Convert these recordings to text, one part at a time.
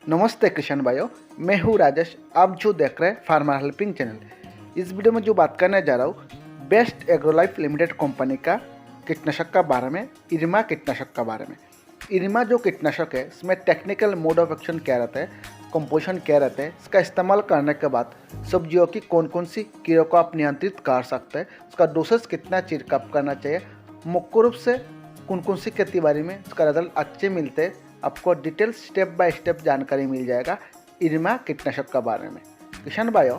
नमस्ते किसान भाइयों, मैं हूँ राजेश। आप जो देख रहे हैं फार्मर हेल्पिंग चैनल। इस वीडियो में जो बात करने जा रहा हूँ बेस्ट एग्रोलाइफ लिमिटेड कंपनी का कीटनाशक का बारे में, इरमा कीटनाशक का बारे में। इरमा जो कीटनाशक है इसमें टेक्निकल मोड ऑफ एक्शन क्या रहता है, कंपोजिशन क्या रहता है, इसका इस्तेमाल करने के बाद सब्जियों की कौन कौन सी कीड़ों को आप नियंत्रित कर सकते हैं, उसका डोसेस कितना छिड़काव करना चाहिए, मुख्य रूप से कौन कौन सी खेती बाड़ी में इसका रिजल्ट अच्छे मिलते हैं, आपको डिटेल स्टेप बाय स्टेप जानकारी मिल जाएगा इरमा कीटनाशक के बारे में। किसान भाइयों,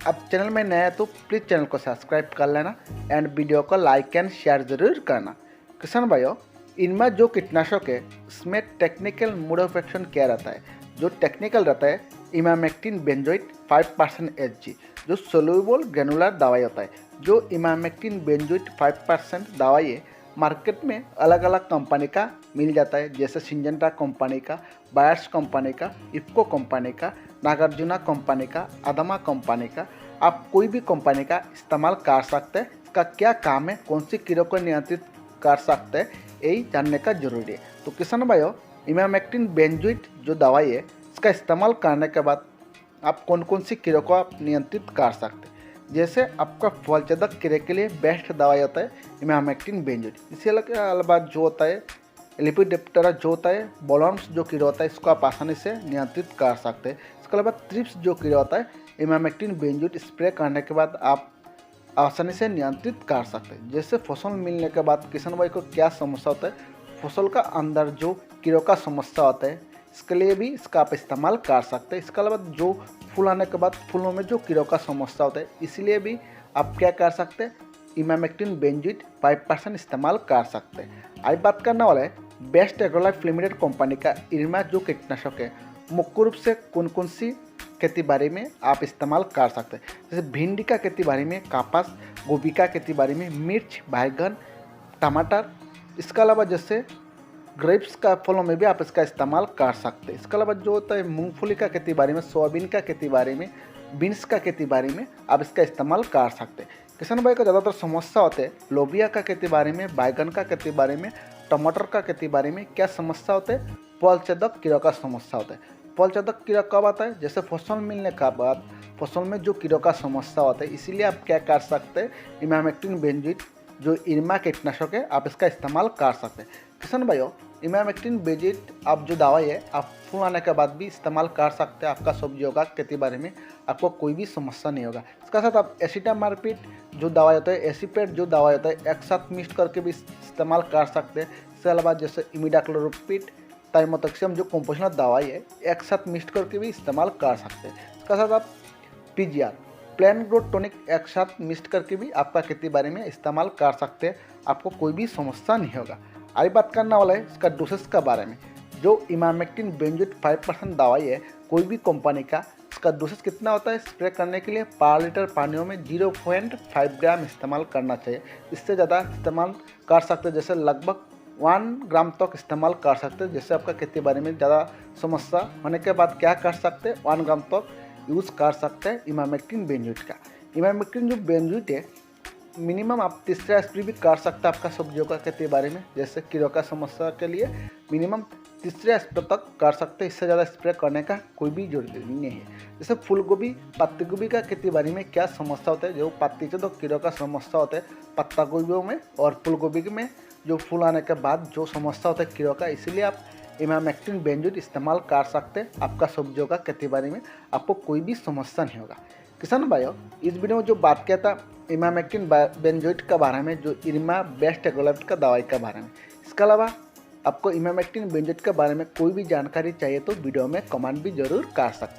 आप चैनल में नए हैं तो प्लीज़ चैनल को सब्सक्राइब कर लेना एंड वीडियो को लाइक एंड शेयर ज़रूर करना। किसान भाइयों, इनमा जो कीटनाशक है इसमें टेक्निकल मोड ऑफ एक्शन क्या रहता है। जो टेक्निकल रहता है इमामेक्टिन बेंजोइट 5% एचजी, जो सोल्यूबल ग्रेनुलर दवाई होता है। जो इमामेक्टिन बेंजोइट 5% दवाई है मार्केट में अलग अलग कंपनी का मिल जाता है, जैसे सिंजेंटा कंपनी का, बायर्स कंपनी का, इफ्को कंपनी का, नागार्जुना कंपनी का, अदमा कंपनी का। आप कोई भी कंपनी का इस्तेमाल कर सकते हैं। इसका क्या काम है, कौन सी कीड़ों को नियंत्रित कर सकते हैं, यही जानने का जरूरी है। तो किसान भाइयों, इमामेक्टिन बेंजोइट जो दवाई है इसका इस्तेमाल करने के बाद आप कौन कौन सी कीड़ों को आप नियंत्रित कर सकते हैं। जैसे आपका फलछेदक कीड़े के लिए बेस्ट दवाई होता है इमामेक्टिन बेंजोइट। इसके अलावा जो होता है लेपिडोप्टेरा जो होता है, बोलवर्म्स जो कीड़ा होता है, इसको आप आसानी से नियंत्रित कर सकते हैं। इसके अलावा थ्रिप्स जो कीड़ा होता है इमामेक्टिन बेंजोइट स्प्रे करने के बाद आप आसानी से नियंत्रित कर सकते हैं। जैसे फसल मिलने के बाद किसान भाई को क्या समस्या होता है, फसल का अंदर जो कीड़ों का समस्या होता है इसके लिए भी इसका आप इस्तेमाल कर सकते हैं। इसके अलावा जो फूल आने के बाद फूलों में जो कीड़ों का समस्या होता है इसलिए भी आप क्या कर सकते हैं, इमामेक्टिन बेंजोइट 5% इस्तेमाल कर सकते हैं। आज बात करने वाला है बेस्ट एग्रोलाइफ लिमिटेड कंपनी का इरमा जो कीटनाशक है मुख्य रूप से कौन कौन सी खेती बाड़ी में आप इस्तेमाल कर सकते हैं। जैसे भिंडी का खेती बाड़ी में, कपास, गोभी का खेती बाड़ी में, मिर्च, बैगन, टमाटर। इसके अलावा जैसे ग्रेप्स का फलों में भी आप इसका इस्तेमाल कर सकते हैं। इसके अलावा जो होता है मूंगफली का खेती बाड़ी में, सोयाबीन का खेती बाड़ी में, बीन्स का खेती बाड़ी में आप इसका इस्तेमाल कर सकते हैं। किसान भाई का ज़्यादातर समस्या होते हैं लोबिया का खेती बाड़ी में, बैगन का खेती बाड़ी में, टमाटर का खेती बाड़ी में क्या समस्या होते हैं, फलछेदक कीड़ा का समस्या होता है। फलछेदक कीड़ा कब आता है, जैसे फसल मिलने के बाद फसल में जो कीड़ों का समस्या होता है। इसीलिए आप क्या कर सकते हैं, इमामेक्टिन बेंजोइट जो इरमा कीटनाशक है आप इसका इस्तेमाल कर सकते हैं। किसान भाइयों, इमामेक्टिन बेंजोइट आप जो दवाई है आप फूल आने के बाद भी इस्तेमाल कर सकते हैं। आपका सब्जियों का खेती बाड़ी में आपको कोई भी समस्या नहीं होगा। इसका साथ आप एसिटामार्पिड जो दवाई होता है, एसीपेट जो दवाई होता है, एक साथ मिक्स करके भी इस्तेमाल कर सकते हैं। इसके अलावा जैसे इमिडाक्लोप्रिड, टाइमोथक्सियम जो कंपोजिशनल दवाई है एक साथ मिक्स करके भी इस्तेमाल कर सकते हैं। इसका साथ आप पीजीआर, प्लांट ग्रोथ टॉनिक एक साथ मिक्स करके भी आपका खेती बाड़ी में इस्तेमाल कर सकते हैं। आपको कोई भी समस्या नहीं होगा। आज बात करने वाला है इसका डोसेस का बारे में। जो इमामेक्टिन बेंजोइट 5% दवाई है कोई भी कंपनी का, इसका डोसेस कितना होता है, स्प्रे करने के लिए पर लीटर पानियों में 0.5 ग्राम इस्तेमाल करना चाहिए। इससे ज़्यादा इस्तेमाल कर सकते हैं, जैसे लगभग 1 ग्राम तक इस्तेमाल कर सकते हैं। जैसे आपका खेती बाड़ी में ज़्यादा समस्या होने के बाद क्या कर सकते हैं, 1 ग्राम तक यूज़ कर सकते हैं इमामेक्टिन बेंजोइट का। इमामेक्टिन जो बेंजोइट है मिनिमम आप तीसरा स्प्रे भी कर सकते हैं आपका सब्जियों का खेती बाड़ी में। जैसे कीड़ों का समस्या के लिए मिनिमम तीसरे स्प्रे तक कर सकते हैं, इससे ज़्यादा स्प्रे करने का कोई भी जरूरी नहीं है। जैसे फूल गोभी, पत्ती गोभी का खेती बाड़ी में क्या समस्या होता है, जो पत्ती से तो कीड़ों का समस्या होता है पत्ता गोभियों में, और फूल गोभी में जो फूल आने के बाद जो समस्या होता है कीड़ों का, इसीलिए आप इमामेक्टिन बेंजोइट इस्तेमाल कर सकते हैं। आपका सब्जियों का खेती बाड़ी में आपको कोई भी समस्या नहीं होगा। किसान भाइयों, इस वीडियो में जो बात किया था इमामेक्टिन बेंजोइट के बारे में, जो इरमा बेस्ट एग्रोलाइफ का दवाई के बारे में। इसके अलावा आपको इमामेक्टिन बेंजोइट के बारे में कोई भी जानकारी चाहिए तो वीडियो में कमेंट भी जरूर कर सकते हैं।